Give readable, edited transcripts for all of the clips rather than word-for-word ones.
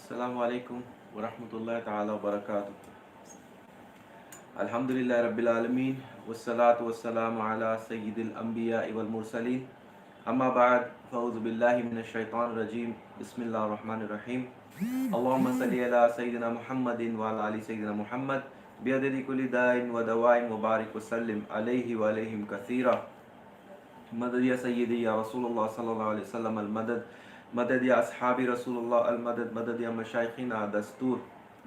अस्सलामु अलैकुम वरहमतुल्लाहि ताला वबरकातुहू। अल्हम्दुलिल्लाहि रब्बिल आलमीन वस्सलातु वस्सलामु अला सय्यिदिल अंबिया वल मुरसलीन अम्मा बाद फ़अऊज़ु बिल्लाहि मिनश शैतानिर रजीम बिस्मिल्लाहिर रहमानिर रहीम अल्लाहुम्मा सल्लि अला सय्यिदिना मुहम्मदिन व अला आलि सय्यिदिना मुहम्मद बियदिल कुल्लि दाइन व दवाइन व बारिक वसल्लिम अलैहि व अलैहिम कसीरा मदद या सय्यदी या रसूलुल्लाह सल्लल्लाहु अलैहि वसल्लम अल मदद मदद या अस्हाबी रसूलुल्लाह अल मदद मदद या मशाइखिना दस्तूर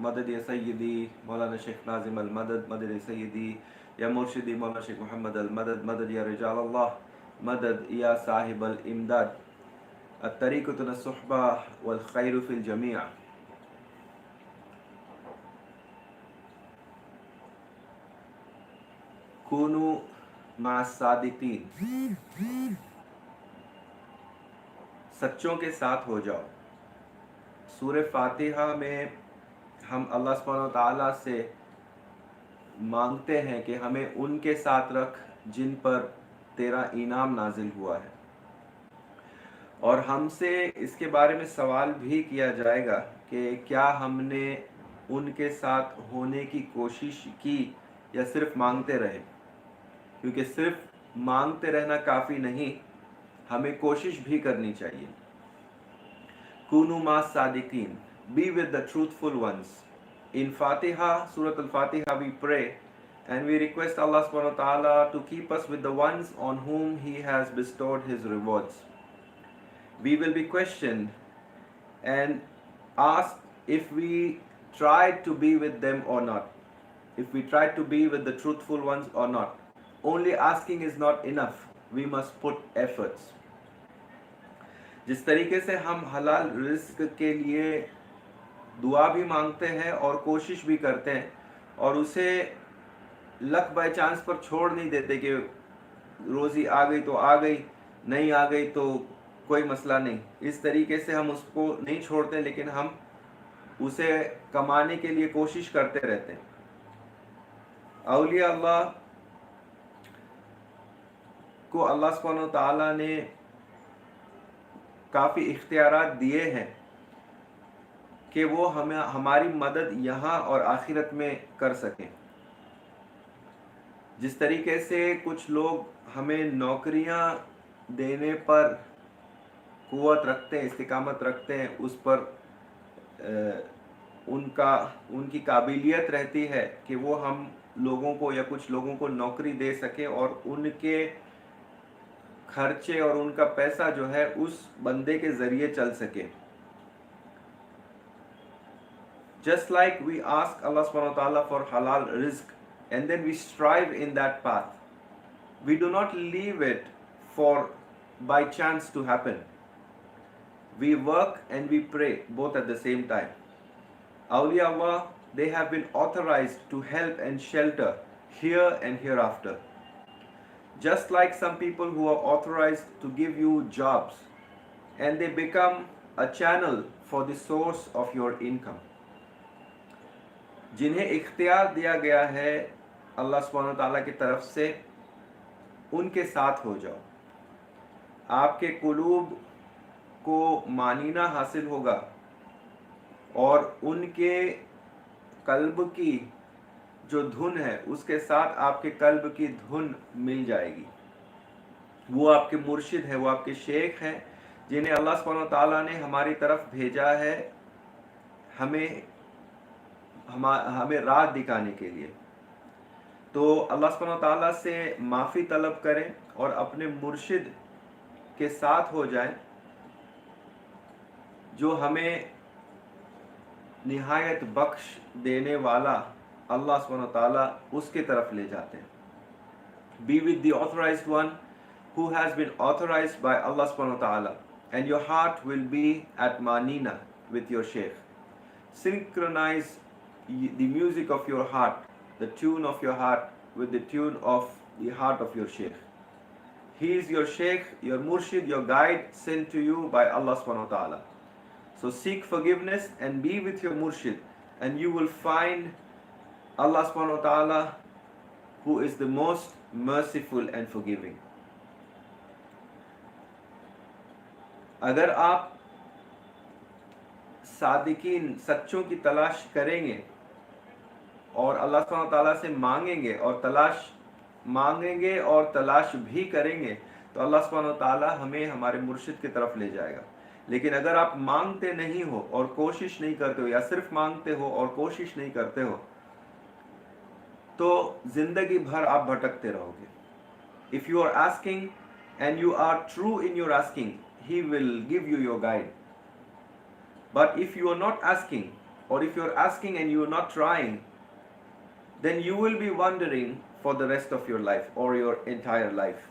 मदद या सय्यदी मौलाना शेख नाजिम अल मदद मदद या सय्यदी या मुर्शिदी मौलाना शेख मोहम्मद अल मदद मदद या रिजाल अल्लाह मदद या साहिब अल इमदाद अत-तरीक़तु सोहबा वल खैरु फिल जमीअ। कुनू मास्सादिकीन, सच्चों के साथ हो जाओ। सूरह फातिहा में हम अल्लाह सुब्हानहु व तआला से मांगते हैं कि हमें उनके साथ रख जिन पर तेरा इनाम नाजिल हुआ है, और हमसे इसके बारे में सवाल भी किया जाएगा कि क्या हमने उनके साथ होने की कोशिश की या सिर्फ मांगते रहे, क्योंकि सिर्फ मांगते रहना काफ़ी नहीं, हमें कोशिश भी करनी चाहिए। कुनू मा सादिकीन, be with the truthful ones. In Fatiha, Surah Al-Fatiha, we pray and we request Allah subhanahu wa ta'ala to keep us with the ones on whom He has bestowed His rewards. We will be questioned and asked if we tried to be with them or not, if we tried to be with the truthful ones or not. Only asking is not enough, we must put efforts. जिस तरीके से हम हलाल risk के लिए दुआ भी मांगते हैं और कोशिश भी करते हैं, और उसे लक बाय चांस पर छोड़ नहीं देते कि रोज़ी आ गई तो आ गई, नहीं आ गई तो कोई मसला नहीं, इस तरीके से हम उसको नहीं छोड़ते, लेकिन हम उसे कमाने के लिए कोशिश करते रहते हैं। औलिया अल्लाह को अल्लाह सुब्हानहु व तआला ने काफ़ी इख्तियारात दिए हैं कि वो हमें हमारी मदद यहाँ और आखिरत में कर सकें। जिस तरीके से कुछ लोग हमें नौकरियाँ देने पर कुव्वत रखते हैं, इस्तिकामत रखते हैं, उस पर उनकी काबिलियत रहती है कि वो हम लोगों को या कुछ लोगों को नौकरी दे सके और उनके खर्चे और उनका पैसा जो है उस बंदे के ज़रिए चल सके। Just like we ask Allah subhanahu wa ta'ala for halal rizq and then we strive in that path, we do not leave it for by chance to happen. We work and we pray both at the same time. Awliya Allah, they have been authorized to help and shelter here and hereafter. Just like some people who are authorized to give you jobs and they become a channel for the source of your income. जिन्हें इख्तियार दिया गया है अल्लाह सुब्हानहु व तआला की तरफ से, उनके साथ हो जाओ। आपके कुलूब को मानीना हासिल होगा और उनके कल्ब की जो धुन है उसके साथ आपके कल्ब की धुन मिल जाएगी। वो आपके मुर्शिद हैं, वो आपके शेख हैं, जिन्हें अल्लाह सुब्हानहु व तआला ने हमारी तरफ भेजा है हमें राह दिखाने के लिए। तो अल्लाह सुब्हानहु व तआला से माफ़ी तलब करें और अपने मुर्शिद के साथ हो जाएं, जो हमें निहायत बख्श देने वाला अल्लाह सुब्हानहू व तआला उसके तरफ ले जाते हैं. Be with the authorized one who has been authorized by Allah subhanahu wa ta'ala, and your heart will be at manina with your Shaykh. Synchronize the music of your heart, the tune of your heart, with the tune of the heart of your Shaykh. He is your Shaykh, your Murshid, your guide, sent to you by Allah subhanahu wa ta'ala. So seek forgiveness and be with your Murshid, and you will find Allah subhanahu wa ta'ala, who is the most merciful and forgiving. अगर आप सादिकीन सच्चों की तलाश करेंगे और अल्लाह सुब्हानहू व तआला से मांगेंगे और तलाश भी करेंगे, तो अल्लाह सुब्हानहू व तआला हमें हमारे मुर्शिद की तरफ ले जाएगा. लेकिन अगर आप मांगते नहीं हो और कोशिश नहीं करते हो, या सिर्फ मांगते हो और कोशिश नहीं करते हो, तो जिंदगी भर आप भटकते रहोगे. If you are asking and you are true in your asking, He will give you your guide. But if you are not asking, or if you are asking and you are not trying, then you will be wandering for the rest of your life or your entire life.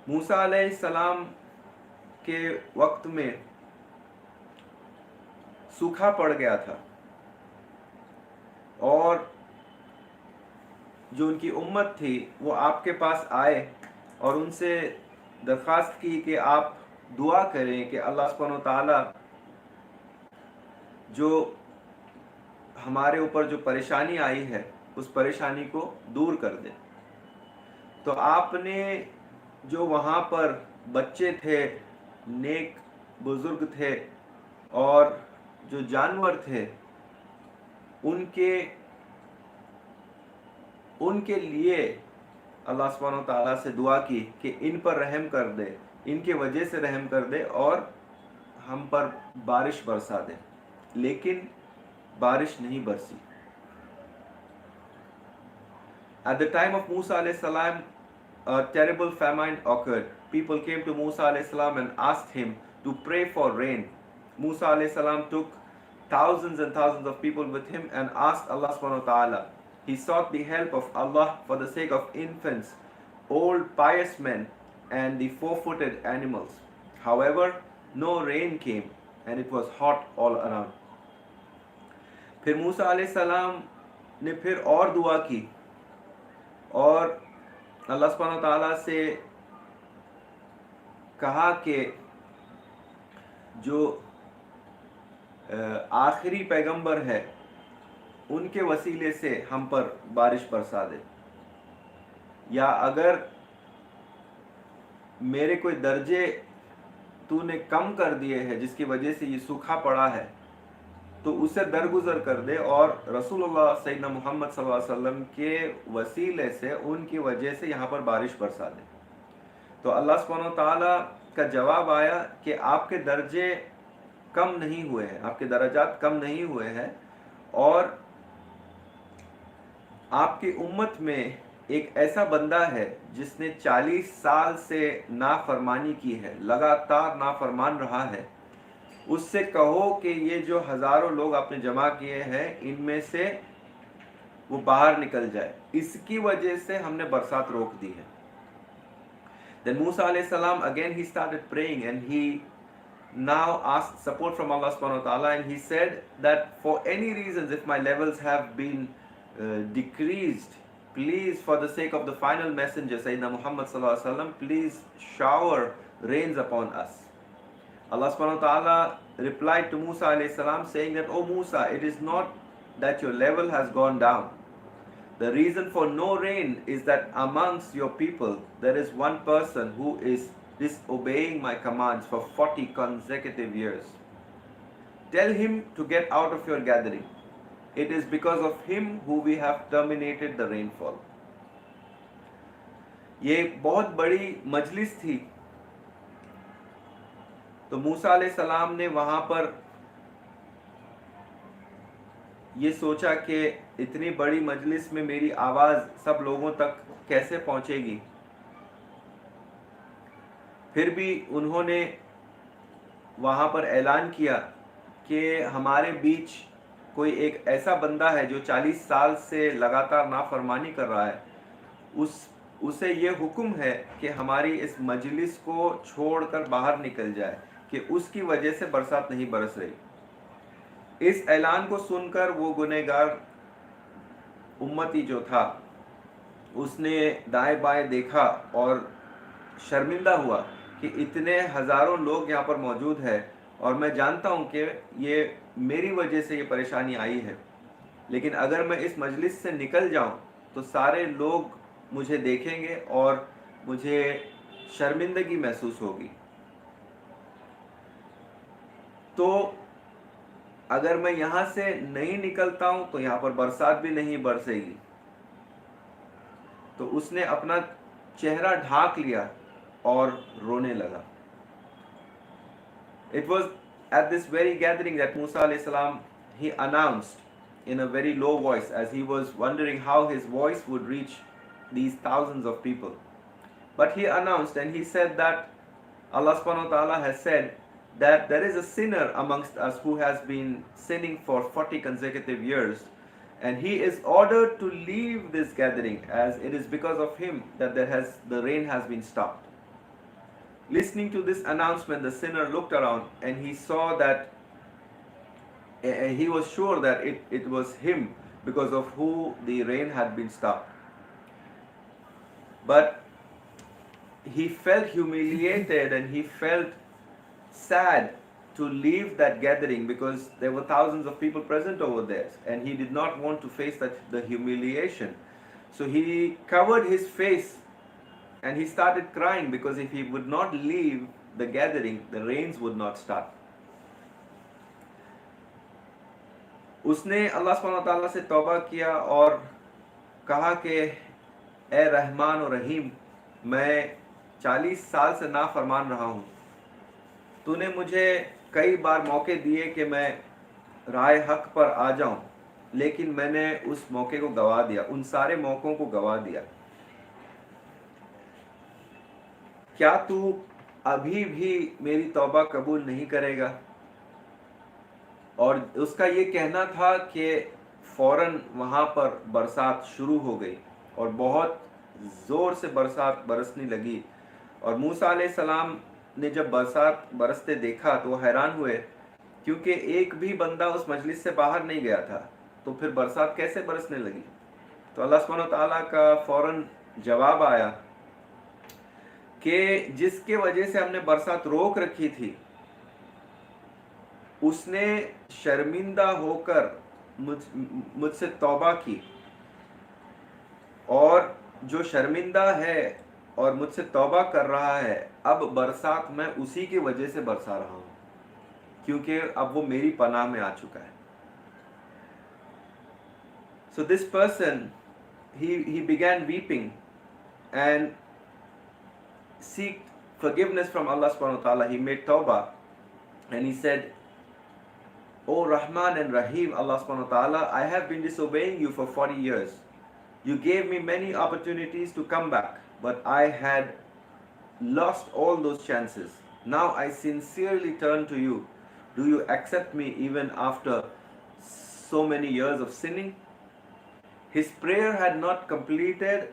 मूसा अलैहिस्सलाम के वक्त में सूखा पड़ गया था, और जो उनकी उम्मत थी वो आपके पास आए और उनसे दरख्वास्त की कि आप दुआ करें कि अल्लाह सुब्हानहू व तआला जो हमारे ऊपर जो परेशानी आई है उस परेशानी को दूर कर दे. तो आपने जो वहाँ पर बच्चे थे, नेक बुजुर्ग थे और जो जानवर थे, उनके लिए अल्लाह सुब्हानहू व तआला से दुआ की कि इन पर रहम कर दे, इनके वजह से रहम कर दे और हम पर बारिश बरसा दे. लेकिन बारिश नहीं बरसी. At the time of Musa alayhi salam, a terrible famine occurred. People came to Musa alayhi salam and asked him to pray for rain. Musa alayhi salam took thousands and thousands of people with him and asked Allah subhanahu wa ta'ala. He sought the help of Allah for the sake of infants, old pious men, and the four-footed animals. However, no rain came and it was hot all around. फिर मूसा अलैहि सलाम ने फिर और दुआ की और अल्लाह सुब्हानहू व तआला से कहा कि जो आखिरी पैगंबर है उनके वसीले से हम पर बारिश बरसा दे, या अगर मेरे कोई दर्जे तूने कम कर दिए हैं जिसकी वजह से ये सूखा पड़ा है, तो उसे दरगुजर कर दे और रसूलुल्लाह सैयदना मोहम्मद सल्लल्लाहु अलैहि वसल्लम के वसीले से उनकी वजह से यहाँ पर बारिश बरसा दे. तो अल्लाह सुब्हानहू व तआला का जवाब आया कि आपके दर्जे कम नहीं हुए हैं, आपके दर्जात कम नहीं हुए हैं, और आपकी उम्मत में एक ऐसा बंदा है जिसने 40 साल से नाफरमानी की है, लगातार नाफरमान रहा है. उससे कहो कि ये जो हजारों लोग आपने जमा किए हैं इनमें से वो बाहर निकल जाए, इसकी वजह से हमने बरसात रोक दी है. Then Musa alayhi salam again he started praying and he now asked support from Allah subhanahu wa ta'ala, and he said that for any reasons, if my levels have been decreased, please, for the sake of the final messenger Sayyidina Muhammad sallallahu alaihi wasallam, please shower rains upon us. Allah subhanahu wa ta'ala replied to Musa alayhi salam saying that, "O Musa, it is not that your level has gone down. The reason for no rain is that amongst your people there is one person who is disobeying my commands for 40 consecutive years. Tell him to get out of your gathering. It is because of him who we have terminated the rainfall." ये बहुत बड़ी मजलिस थी. तो मूसा अलैहि सलाम ने वहाँ पर ये सोचा कि इतनी बड़ी मजलिस में मेरी आवाज़ सब लोगों तक कैसे पहुँचेगी. फिर भी उन्होंने वहाँ पर ऐलान किया कि हमारे बीच कोई एक ऐसा बंदा है जो 40 साल से लगातार नाफरमानी कर रहा है, उसे ये हुक्म है कि हमारी इस मजलिस को छोड़कर बाहर निकल जाए, कि उसकी वजह से बरसात नहीं बरस रही। इस ऐलान को सुनकर वो गुनहगार उम्मती जो था, उसने दाएं बाएं देखा और शर्मिंदा हुआ कि इतने हज़ारों लोग यहाँ पर मौजूद है और मैं जानता हूँ कि ये मेरी वजह से ये परेशानी आई है, लेकिन अगर मैं इस मजलिस से निकल जाऊँ तो सारे लोग मुझे देखेंगे और मुझे शर्मिंदगी महसूस होगी। तो अगर मैं यहाँ से नहीं निकलता हूँ तो यहाँ पर बरसात भी नहीं बरसेगी। तो उसने अपना चेहरा ढाक लिया और रोने लगा। It was at this very gathering that Musa alayhi salam, he announced in a very low voice, as he was wondering how his voice would reach these thousands of people. But he announced and he said that Allah subhanahu wa ta'ala has said that there is a sinner amongst us who has been sinning for 40 consecutive years, and he is ordered to leave this gathering, as it is because of him that the rain has been stopped. Listening to this announcement, the sinner looked around and he saw that he was sure that it was him because of who the rain had been stopped. But he felt humiliated and he felt sad to leave that gathering because there were thousands of people present over there and he did not want to face the humiliation. So he covered his face and he started crying because if he would not leave the gathering, the rains would not start. उसने अल्लाह सुब्हानहू व तआला से तौबा किया और कहा कि ए रहमान और रहीम, मैं 40 साल से नाफरमान रहा हूँ। तूने मुझे कई बार मौके दिए कि मैं राह हक पर आ जाऊँ, लेकिन मैंने उस मौके को गवा दिया, उन सारे मौक़ों को गवा दिया। क्या तू अभी भी मेरी तौबा कबूल नहीं करेगा? और उसका ये कहना था कि फ़ौरन वहाँ पर बरसात शुरू हो गई और बहुत ज़ोर से बरसात बरसने लगी। और मूसा अलैहिस्सलाम ने जब बरसात बरसते देखा तो हैरान हुए, क्योंकि एक भी बंदा उस मजलिस से बाहर नहीं गया था, तो फिर बरसात कैसे बरसने लगी? तो अल्लाह सुब्हानहू व तआला का फ़ौरन जवाब आया कि जिसके वजह से हमने बरसात रोक रखी थी, उसने शर्मिंदा होकर मुझसे तौबा की, और जो शर्मिंदा है और मुझसे तौबा कर रहा है, अब बरसात मैं उसी की वजह से बरसा रहा हूँ, क्योंकि अब वो मेरी पनाह में आ चुका है। So this person, he began weeping and seek forgiveness from Allah subhanahu wa ta'ala. He made tawbah and he said, O Rahman and Rahim, Allah subhanahu wa ta'ala, I have been disobeying you for 40 years. You gave me many opportunities to come back, but I had lost all those chances. Now I sincerely turn to you. Do you accept me even after so many years of sinning? His prayer had not completed.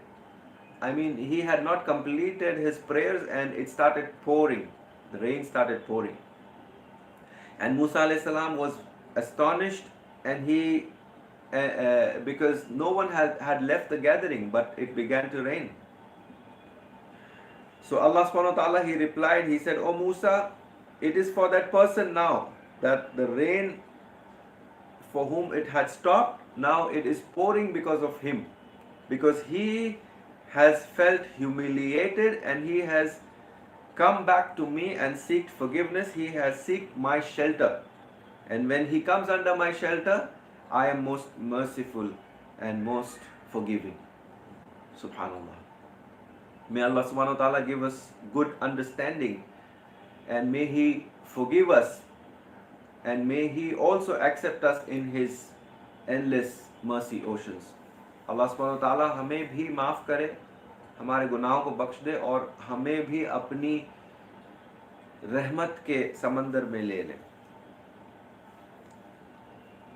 He had not completed his prayers and it started pouring. The rain started pouring. And Musa alayhi salam was astonished, and he because no one had left the gathering, but it began to rain. So Allah subhanahu wa ta'ala, he replied, he said, O Musa, it is for that person now that the rain for whom it had stopped, now it is pouring because of him, because he has felt humiliated and he has come back to me and seek forgiveness. He has seek my shelter, and when he comes under my shelter, I am most merciful and most forgiving. Subhanallah. May Allah subhanahu wa ta'ala give us good understanding, and may he forgive us, and may he also accept us in his endless mercy oceans. Allah subhanahu wa ta'ala हमें भी माफ़ करे, हमारे गुनाहों को बख्श दे और हमें भी अपनी रहमत के समंदर में ले ले।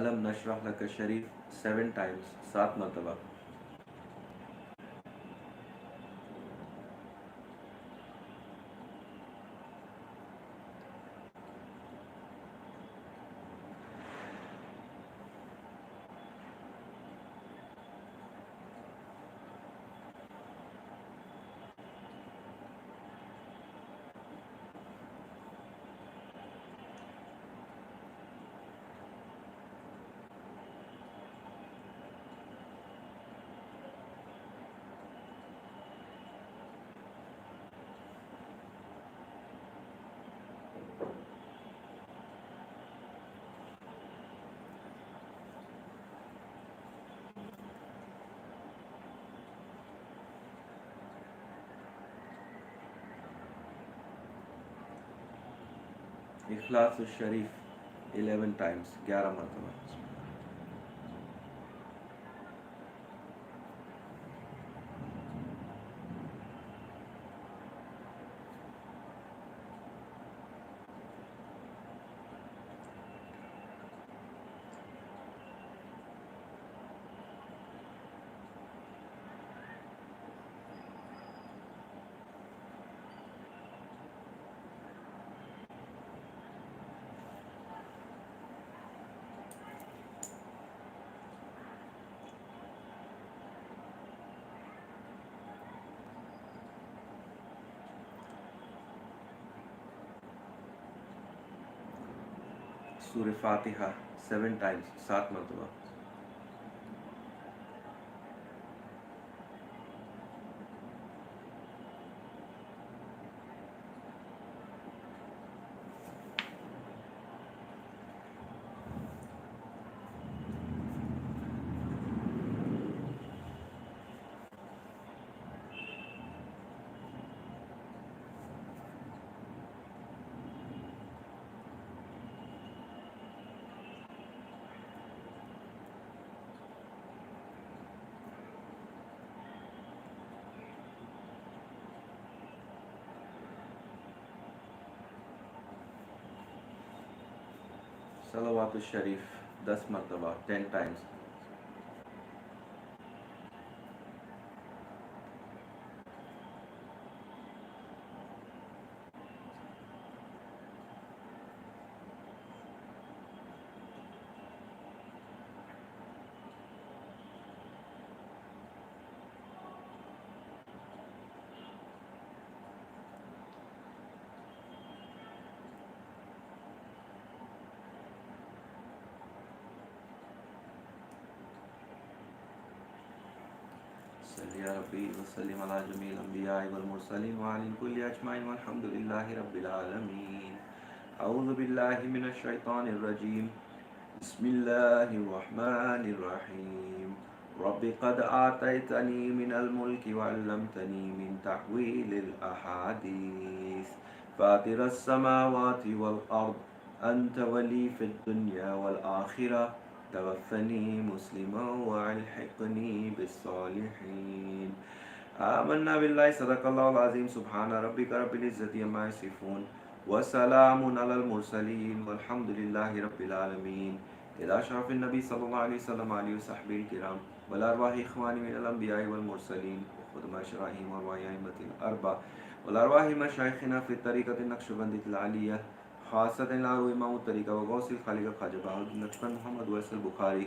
अलम नशरह लक शरीफ 7 टाइम्स, 7 मरतबा। इखलास शरीफ 11 टाइम्स, 11 मरतबा। सूरह फातिहा 7 टाइम्स, 7 मरतबा। सलावात शरीफ 10 मरतबा, 10 टाइम्स। या रब्बी वसल्लिम अला जमील अंबिया वल मुरसलीन व अला कुल्ली अजमाइन वल्हम्दुलिल्लाहि रब्बिल आलमीन। अऊज़ु बिल्लाहि मिनश शैतानिर रजीम। बिस्मिल्लाहिर रहमानिर रहीम। रब्बि क़द आतैतनी मिनल मुल्कि व अल्लमतनी मिन तअवीलिल अहादीस फातिरस समावाति वल अर्द अंत वली फिद दुनिया वल आखिरह तवफ़्फ़नी मुस्लिमा व अल्हिक़नी बिस्सालिहीन। आमन्ना बिल्लाहि सदक़ल्लाहुल अज़ीम। सुब्हान रब्बिका रब्बिल इज़्ज़ति अम्मा यसिफ़ून व सलामुन अलल मुरसलीन वल्हम्दुलिल्लाहि रब्बिल आलमीन। इला शरफ़िन नबी सल्लल्लाहु अलैहि वसल्लम आलिहि व सहबिहिल किराम वल अरवाहि इख़वानी मिनल अंबियाइ वल मुरसलीन व खुदमा शराइहिम व अइम्मतिल अर्बा वल अरवाहि मशाइख़िना फ़ी तरीक़ति नक्शबंदी अल आलिया खासतन इमाम तरीक़ा व गौसिल खालिक़ ख्वाजा नक्शबंद मोहम्मद वैसल बुखारी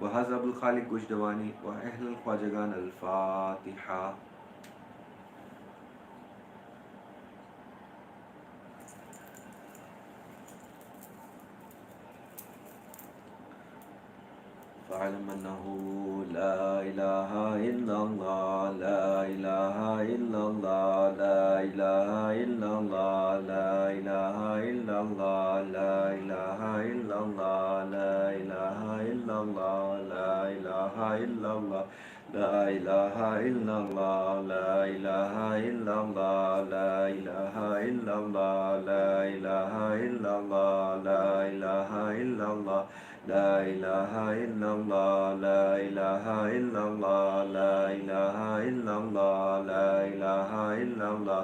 व हज़रतुल खालिक़ गुशदवानी व अहलुल ख्वाजगान। अल फ़ातिहा। फ़अलम अन्नहु ला इलाहा इल्लल्लाह, ला इलाहा इल्लल्लाह, ला इलाहा इल्लल्लाह, ला इलाहा इल्लल्लाह, ला इलाहा इल्लल्लाह, ला इलाहा इल्लल्लाह, ला इलाहा इल्लल्लाह, ला इलाहा इल्लल्लाह, ला इलाहा इल्लल्लाह, ला इलाहा इल्लल्लाह, ला इलाहा इल्लल्लाह, ला इलाहा इल्लल्लाह, ला इलाहा इल्लल्लाह, ला इलाहा इल्लल्लाह, ला इलाहा इल्लल्लाह, ला इलाहा इल्लल्लाह,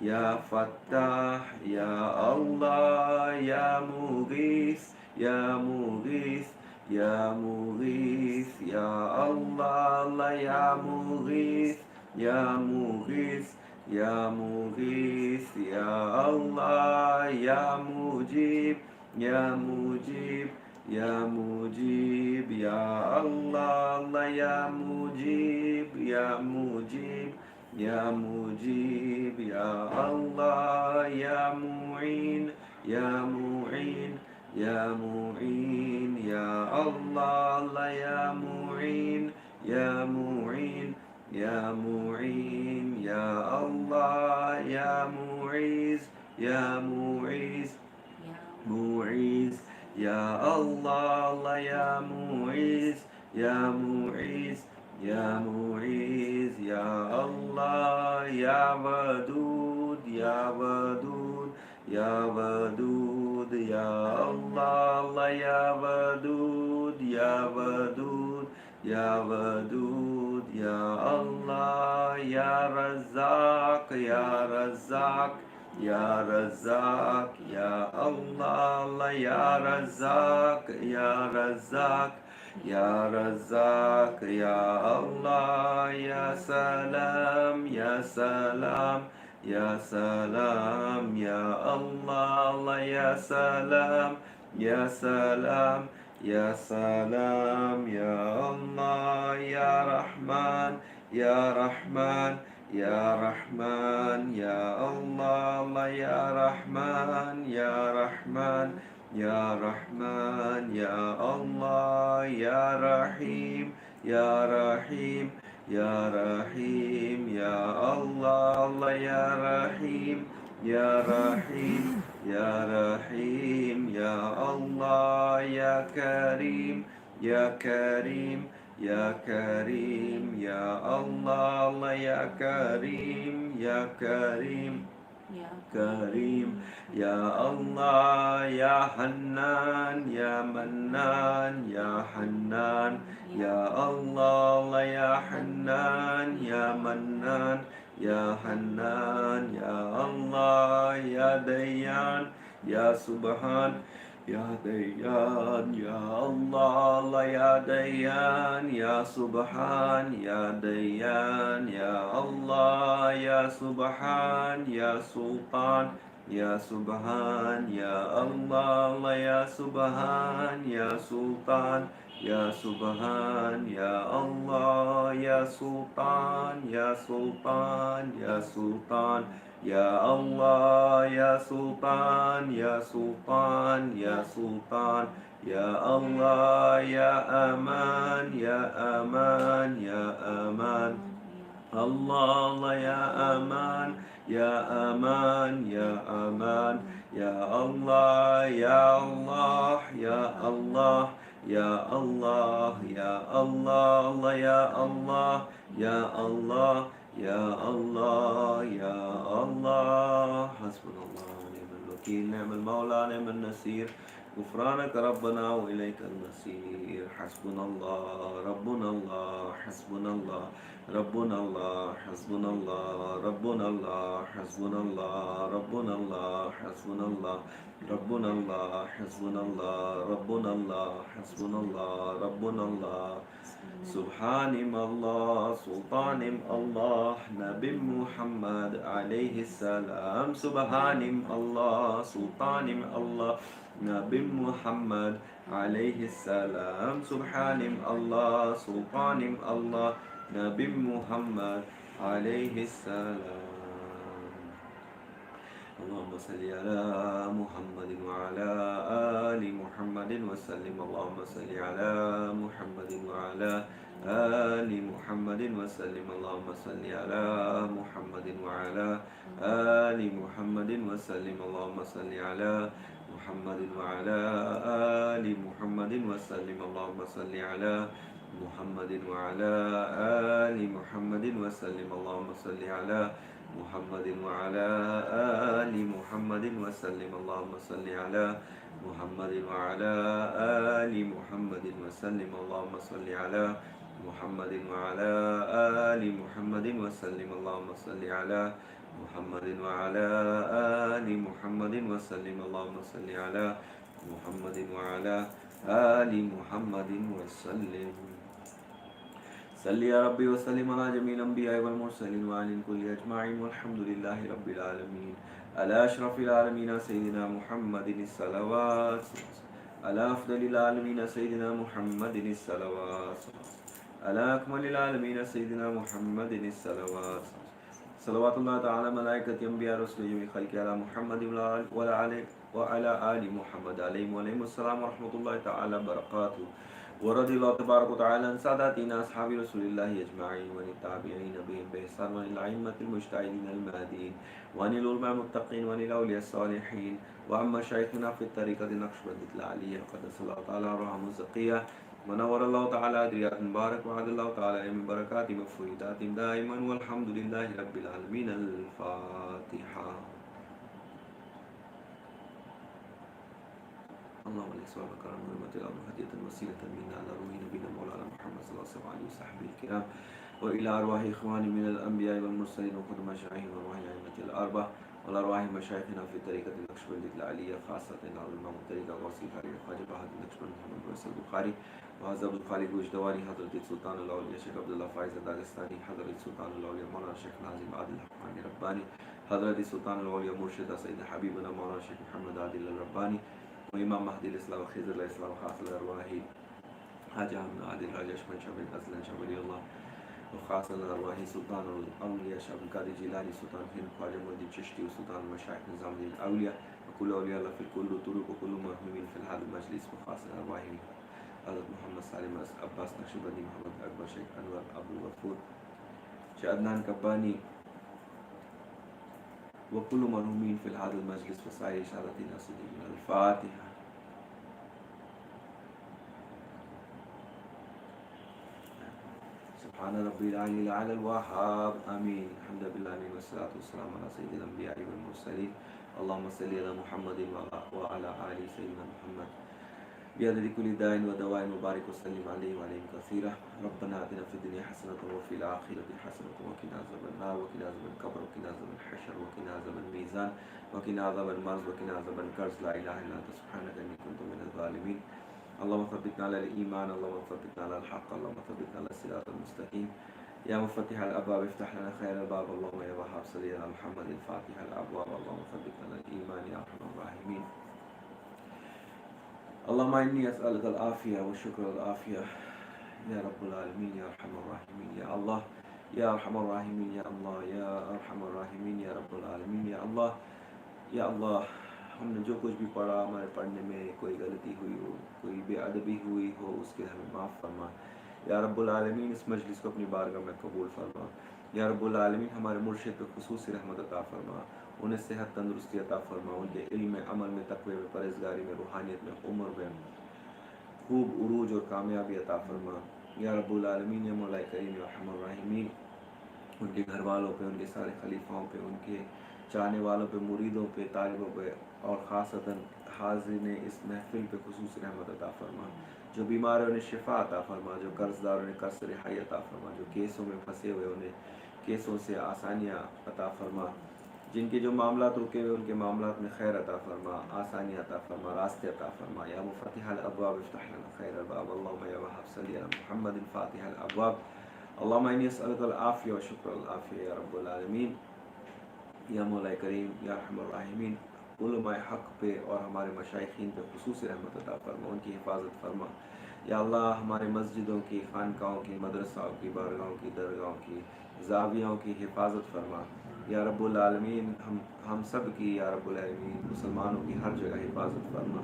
Ya Fattah, Ya Allah, Ya Mughis, Ya Mughis, Ya Mughis, Ya Allah, Allah, Ya Mughis, Ya Mughis, Ya Mughis, Ya Allah, Ya Mujib, Ya Mujib, Ya Mujib, Ya Allah, Allah, Ya Mujib, Ya Mujib, Ya Mujib, Ya Allah, Ya Mu'in, Ya Mu'in, Ya Mu'in, Ya Allah, Allah, Ya Mu'in, Ya Mu'in, Ya Mu'in, Ya Allah, Ya Mu'iz, Ya Mu'iz, Mu'iz, Ya Allah, Allah, Ya Mu'iz, Ya Mu'iz, Ya Mu'iz, Ya Allah, Ya Wadud, Ya Wadud, Ya Wadud, Ya Allah, Allah, Ya Wadud, Ya Wadud, Ya Wadud, Ya Allah, Ya Razzaq, Ya Razzaq, Ya Razzaq, Ya Allah, Allah, Ya Razzaq, Ya Razzaq, Ya Razzaq, Ya Allah, Ya Salam, Ya Salam, Ya Salam, Ya Allah, Allah, Ya Salam, Ya Salam, Ya Salam, Ya Allah, Ya Rahman, Ya Rahman, Ya Rahman, Ya Allah, Allah, Ya Rahman, Ya Rahman, Ya Rahman, Ya Allah, Ya Rahim, Ya Rahim, Ya Rahim, Ya Allah, Allah, Ya Rahim, Ya Rahim, Ya Rahim, Ya Allah, Ya Karim, Ya Karim, Ya Karim, Ya Allah, Allah, Ya Karim, Ya Karim, Karim, Ya Allah, Ya Hannan, Ya Mannan, Ya Hannan, Ya Allah, Allah, Ya Hannan, Ya Mannan, Ya Hannan, Ya Allah, Ya Dayyan, Ya Subhan, Ya Dayyan, Ya Allah, Allah, Ya Dayyan, Ya Subhan, Ya Dayyan, Ya Allah, Ya Subhan, Ya Sultan, Ya Subhan, Ya Allah, Allah, Ya Subhan, Ya Sultan, Ya Subhan, Ya Allah, Ya Sultan, Ya Sultan, Ya Sultan, Ya Allah, Ya Sultan, Ya Sultan, Ya Sultan, Ya Allah, Ya Aman, Ya Aman, Ya Aman, Allah, Allah, Ya Aman, Ya Aman, Ya Aman, Ya Allah, Ya Allah, Ya Allah, Ya Allah, Ya Allah, Allah, Ya Allah, Ya Allah, Ya Allah, Ya Allah. Hasbunallah wa ni'mal wakeel, ni'mal mawla, ni'mal nasir. غفرانك ربنا وإليك المصير. حسبنا الله ربنا الله حسبنا الله ربنا الله حسبنا الله ربنا الله حسبنا الله ربنا الله حسبنا الله ربنا الله حسبنا الله ربنا الله حسبنا الله ربنا الله. Subhanim Allah, Sultanim Allah, Nabi Muhammad alayhi salam. Subhanim Allah, Sultanim Allah, Nabi Muhammad alayhi salam. Subhanim Allah, Sultanim Allah, Nabi Muhammad alayhi salam. اللهم صل على محمد وعلى آل محمد وسلم. اللهم صل على محمد وعلى آل محمد وسلم. اللهم صل على محمد وعلى آل محمد وسلم. اللهم صل على محمد وعلى آل محمد وسلم. اللهم صل على محمد وعلى آل محمد وسلم. اللهم صل على محمد وعلى آل محمد وسلم. اللهم صل على محمد وعلى آل محمد وسلم. اللهم صل على मुहम्मदिन व अला आलि मुहम्मदिन वसल्लिम अल्लाहुम्मा सल्लि अला मुहम्मदिन व अला आलि मुहम्मदिन वसल्लिम अल्लाहुम्मा सल्लि अला मुहम्मदिन व अला आलि मुहम्मदिन वसल्लिम सल्ली या रब्बी वसल्लिम अला जमील अंबिया वल मुरसलीन व अलिन कुल्ली अजमाइन वल्हम्दुलिल्लाहि रब्बिल आलमीन अला अशरफिल आलमीन सय्यिदिना मुहम्मदिन सल्लवात अला अफदलिल आलमीन सय्यिदिना मुहम्मदिन सल्लवात अला अकमलिल आलमीन सय्यिदिना मुहम्मदिन सल्लवात सल्लवातुल्लाह तआला मलाइकति अंबिया रसूल जमी खल्क़ि अला मुहम्मदिन व अला आलि मुहम्मद अलैहिस्सलाम व रहमतुल्लाहि तआला बरकातहू व रदियल्लाहु तबारक व तआला अन सादातिना अस्हाबि रसूलिल्लाहि अजमाइन व ताबिईन बिहिम बिहसान व अल अइम्मतिल मुज्तहिदीन अल महदीन व अनिल उलमा मुत्तक़ीन व अनिल औलिया सालिहीन व अम्मा शायखना फित तरीक़त नक्शबंदी अल आलिया क़द्दसल्लाहु तआला रूहुहु ज़किया व नव्वरल्लाहु तआला अदरियात मुबारक व अदल्लाहु तआला मिन बरकातिहि व फुइदातिहि दाइमन वल्हम्दुलिल्लाहि रब्बिल आलमीन। अल फातिहा। اللهم صل وسلم وكرم ورحمة الله وهدية وسيلة منا على روح نبينا مولانا محمد صلى الله عليه وصحبه الكرام وإلى أرواح إخواني من الأنبياء والمرسلين وخدم مشايخنا وأرواح الأئمة الأربعة والأرواح مشايخنا في طريقة النقشبندية العالية خاصة علماء الطريقة غوث الخاري خواجة بهادر النقشبندي محمد فيصل البخاري وهذا الخالي گوشتواری حضرت سلطان الأولياء شیخ عبد الله فائز داغستانی حضرت سلطان الأولياء مولانا شیخ نازم عادل حقانی ربانی حضرت سلطان الأولياء مرشد سيدنا حبيبنا مولانا شيخ محمد عادل الرباني وإمام مهدي الإسلام وخضر الإسلام خاص الأرواح حاجة من عادل راجع شمن شبل أزلن شبل الله وخاص الأرواح سلطان الأولياء شاب القادر جيلاني سلطان هند خواجة مودي چشتي وسلطان المشايخ نظام الأولياء وكل أولياء الله في الكل طرق وكل مرحومين في هذا المجلس وخاص الأرواح حضرت محمد سالم عباس نقشبندی محمد اکبر شیخ انور عبد الغفور شیخ عدنان کبانی وكل مرحومين في هذا المجلس وسائر شهادة ناصرين الفاتحة. سبحان ربي العلي الأعلى الوهاب آمين. الحمد لله والصلاة والسلام على سيد الأنبياء والمرسلين اللهم صل على محمد وعلى آل سيدنا محمد بعدد كل داء ودواء وبارك وسلم عليه وعليهم كثيرا. ربنا آتنا في الدنيا حسنة وفي الآخرة حسنة وقنا عذاب النار وقنا عذاب القبر وقنا عذاب الحشر وقنا عذاب الميزان وقنا عذاب المرض وقنا عذاب الكرز. لا إله إلا أنت سبحانك إني كنت من الظالمين. اللهم ثبتنا على الإيمان اللهم ثبتنا على الحق اللهم ثبتنا على الصراط المستقيم. يا مفتح الأبواب افتح لنا خير الباب. اللهم يا وهاب صل على محمد الفاتح الأبواب. اللهم ثبتنا على الإيمان يا أرحم الراحمين. اللهم إني أسألك العافية والشكر والعافية يا رب العالمين يا أرحم الراحمين يا الله يا أرحم الراحمين يا الله يا أرحم الراحمين يا रब العالمين या अल्लाह हमने जो कुछ भी पढ़ा हमारे पढ़ने में कोई गलती हुई हो कोई बेअदबी हुई हो उसके हमें माफ़ फरमा या रब्बुल आलमीन। इस मजलिस को अपनी बारगाह में कबूल फरमा या रब्बुल आलमीन। हमारे मुर्शिद पे खुसूसी रहमत अता फरमा उन्हें सेहत तंदुरुस्ती अता फरमा उनके इल्म में अमल में तक़वे में परहेज़गारी में रूहानियत में उम्र में खूब उरूज और कामयाबी अता फरमा या रब्बुल आलमीन या मौला करीम या अर्हमर राहिमीन। उनके घर वालों पे उनके सारे खलीफाओं पे उनके चाहने वालों पे मुरीदों पे तालिबों पे और ख़ासतन हाज़िरीन इस महफ़िल पे खुसूसी रहमत अता फरमा। जो बीमार है उन्हें शिफा अता फरमा जो कर्ज़दार उन्हें कर्ज़ से रिहाई अता फरमा जो केसों में फंसे हुए उन्हें केसों से आसानियाँ अता फरमा जिनके जो मामलात रुके हुए उनके मामलात में खैर अता फरमा आसानियाँ अता फरमा रास्ते अता फरमा। या मुफ़त्तिहल अब्वाब इफ्तह लना खैरल बाब। अल्लाहुम्मा या वहाब सल्ली अला मुहम्मदिन फ़ातिहल अब्वाब। अल्लाहुम्मा इन्नी अस्अलुकल आफ़िया व शुक्रल आफ़िया या रब्बुल आलमीन या मौला करीम या अर्हमर राहिमीन। उलमाए हक़ पे और हमारे मशाइखीन पे खुसूसी रहमत अता फरमा उनकी हिफाजत फरमा या अल्लाह। हमारे मस्जिदों की खानकाहों की मदरसाओं की बारगाहों की दरगाहों की ज़ावियाओं की हिफाजत फरमा या रब्बुल आलमीन। हम सब की या रब्बुल आलमीन मुसलमानों की हर जगह हिफाजत फरमा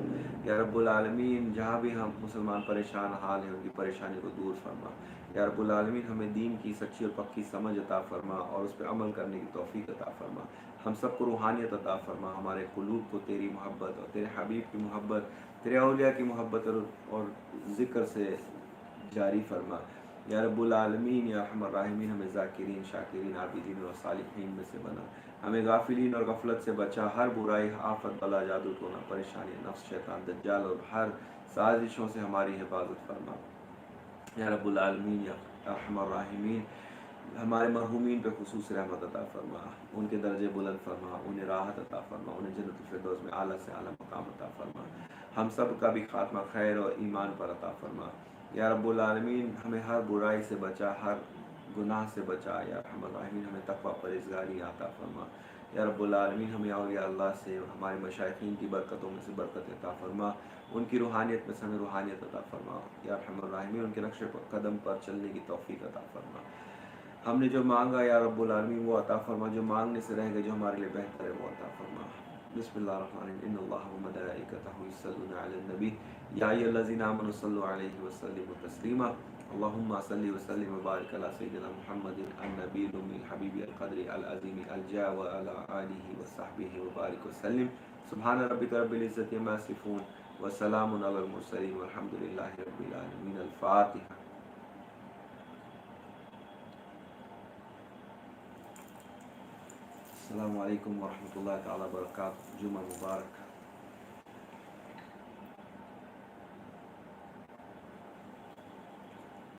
या रब्बुल आलमीन। जहाँ भी हम मुसलमान परेशान हाल हैं उनकी परेशानी को दूर फरमा या रब्बुल आलमीन। हमें दीन की सच्ची और पक्की समझ अता फरमा और उस पर अमल करने की तौफीक अता फरमा। हम सबको रूहानियत अता फरमा हमारे क़ुलूब को तेरी मोहब्बत और तेरे हबीब की मोहब्बत तेरे औलिया की मोहब्बत और ज़िक्र से जारी फरमा या रब्बुल आलमीन या अर्हमर राहिमीन। हमें ज़ाकिरीन शाकिरीन आबिदीन और सालिहीन में से बना हमें गाफिलीन और गफलत से बचा हर बुराई आफत बला जादू टोना परेशानी नफ्स शैतान दज्जाल और हर साजिशों से हमारी हिफाजत फरमा या रब्बुल आलमीन या अर्हमर राहिमीन हमारे मरहूमीन पे खुसूस रहमत अता फरमा, उनके दर्जे बुलंद फरमा, उन्हें राहत अता फरमा, उन्हें जन्नतुल फिरदौस में आला से आला मकाम अता फरमा। हम सब का भी खात्मा खैर और ईमान पर अता फरमा। या रब्बुल आलमीन हमें हर बुराई से बचा, हर गुनाह से बचा। या अर्हमर राहिमीन हमें तक़वा परहेज़गारी अता फरमा। या रब्बुल आलमीन हमें औलिया अल्लाह से, हमारे मशाइखीन की बरकतों में से बरकत अता फरमा, उनकी रूहानियत में से हमें रूहानियत अता फरमा। या अर्हमर राहिमीन उनके नक्श कदम पर चलने की तौफीक अता फरमा। हमने जो मांगा या रब्बुल आलमीन वो अता फरमा, जो मांगने से रह गए जो हमारे लिए बेहतर है वो अता फरमा। बिस्मिल्लाहिर्रहमानिर्रहीम इन्नल्लाह व मलाइकतहु युसल्लूना अलन नबी या अय्युहल्लज़ीना आमनु सल्लु अलैहि व सल्लिमु तस्लीमा। अल्लाहुम्मा सल्लि व सल्लिम व बारिक अला सय्यिदिना मुहम्मदिन अन-नबिय्यिल उम्मी हबीबिल क़द्रि अल अज़ीम अल जा व अला आलिहि व सहबिहि व बारिक व सल्लिम। सुब्हान रब्बिका रब्बिल इज़्ज़ति अम्मा यसिफून व सलामुन अलल मुरसलीन वल्हम्दुलिल्लाहि रब्बिल आलमीन। अल फातिहा। अस्सलामु अलैकुम व रहमतुल्लाहि तआला व बरकातुहू। जुमा मुबारक।